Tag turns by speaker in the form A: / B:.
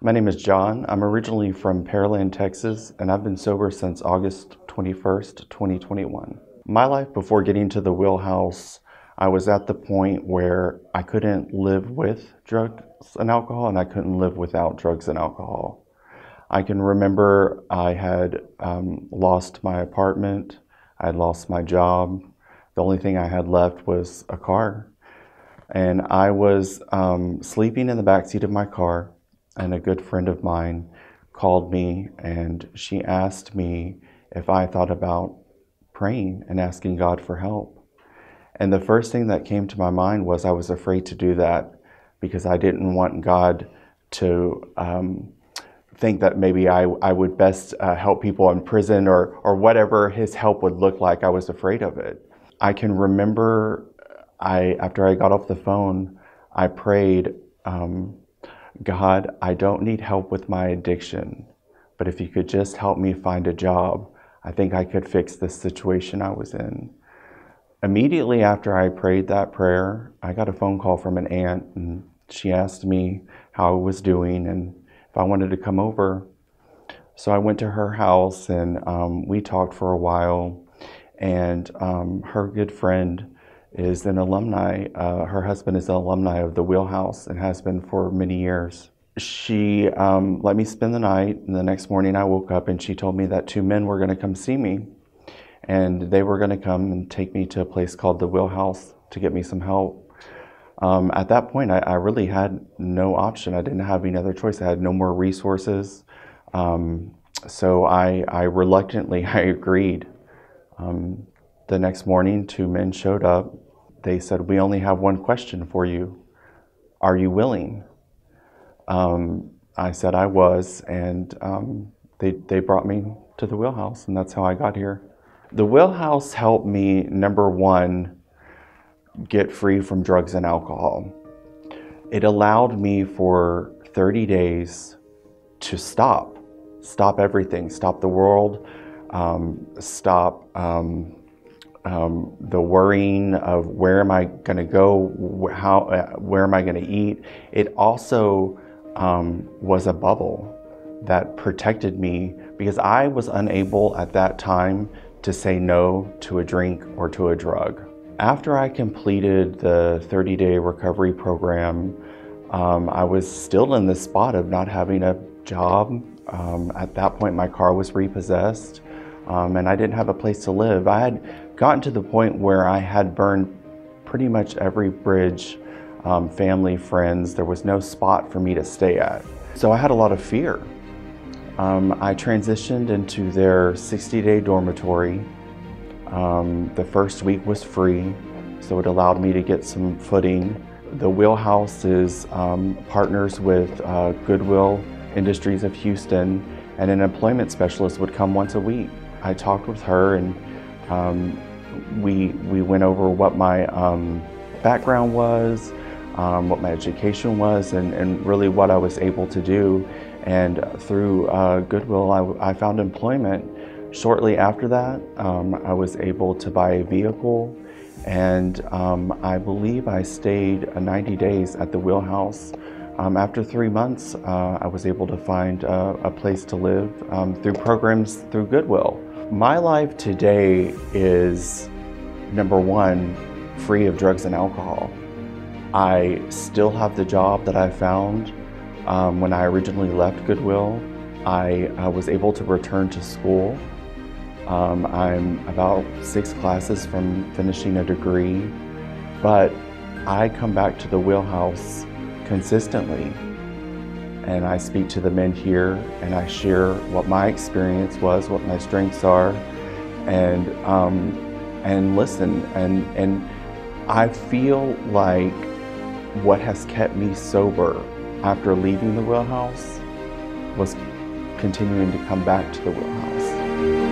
A: My name is John. I'm originally from Pearland, Texas, and I've been sober since August 21st, 2021. My life before getting to the wheelhouse, I was at the point where I couldn't live with drugs and alcohol, and I couldn't live without drugs and alcohol. I can remember I had lost my apartment, I had lost my job. The only thing I had left was a car. And I was sleeping in the backseat of my car, and a good friend of mine called me and she asked me if I thought about praying and asking God for help. And the first thing that came to my mind was I was afraid to do that because I didn't want God to think that maybe I would best help people in prison or whatever his help would look like. I was afraid of it. I can remember after I got off the phone, I prayed, God, I don't need help with my addiction, but if you could just help me find a job, I think I could fix this situation I was in. Immediately after I prayed that prayer, I got a phone call from an aunt, and she asked me how I was doing and if I wanted to come over. So I went to her house and we talked for a while, and her good friend is an alumni. Her husband is an alumni of the Wheelhouse and has been for many years. She let me spend the night, and the next morning I woke up and she told me that two men were going to come see me, and they were going to come and take me to a place called the Wheelhouse to get me some help. At that point, I really had no option. I didn't have any other choice. I had no more resources. So I reluctantly, I agreed. The next morning, two men showed up. They said, "We only have one question for you. Are you willing?" I said I was, and they brought me to the Wheelhouse, and that's how I got here. The Wheelhouse helped me, number one, get free from drugs and alcohol. It allowed me for 30 days to stop everything, stop the world, stop the worrying of where am I going to go, where am I going to eat. It also was a bubble that protected me because I was unable at that time to say no to a drink or to a drug. After I completed the 30-day recovery program, I was still in this spot of not having a job. At that point, my car was repossessed, and I didn't have a place to live. I had gotten to the point where I had burned pretty much every bridge, family, friends. There was no spot for me to stay at. So I had a lot of fear. I transitioned into their 60-day dormitory. The first week was free, so it allowed me to get some footing. The Wheelhouse is partners with Goodwill Industries of Houston, and an employment specialist would come once a week. I talked with her, and we went over what my background was, what my education was, and really what I was able to do. And through Goodwill, I found employment. Shortly after that, I was able to buy a vehicle, and I believe I stayed 90 days at the Wheelhouse. After 3 months, I was able to find a place to live through programs through Goodwill. My life today is, number one, free of drugs and alcohol. I still have the job that I found when I originally left Goodwill. I was able to return to school. I'm about 6 classes from finishing a degree, but I come back to the Wheelhouse consistently, and I speak to the men here, and I share what my experience was, what my strengths are, and listen. And I feel like what has kept me sober after leaving the Wheelhouse was continuing to come back to the Wheelhouse.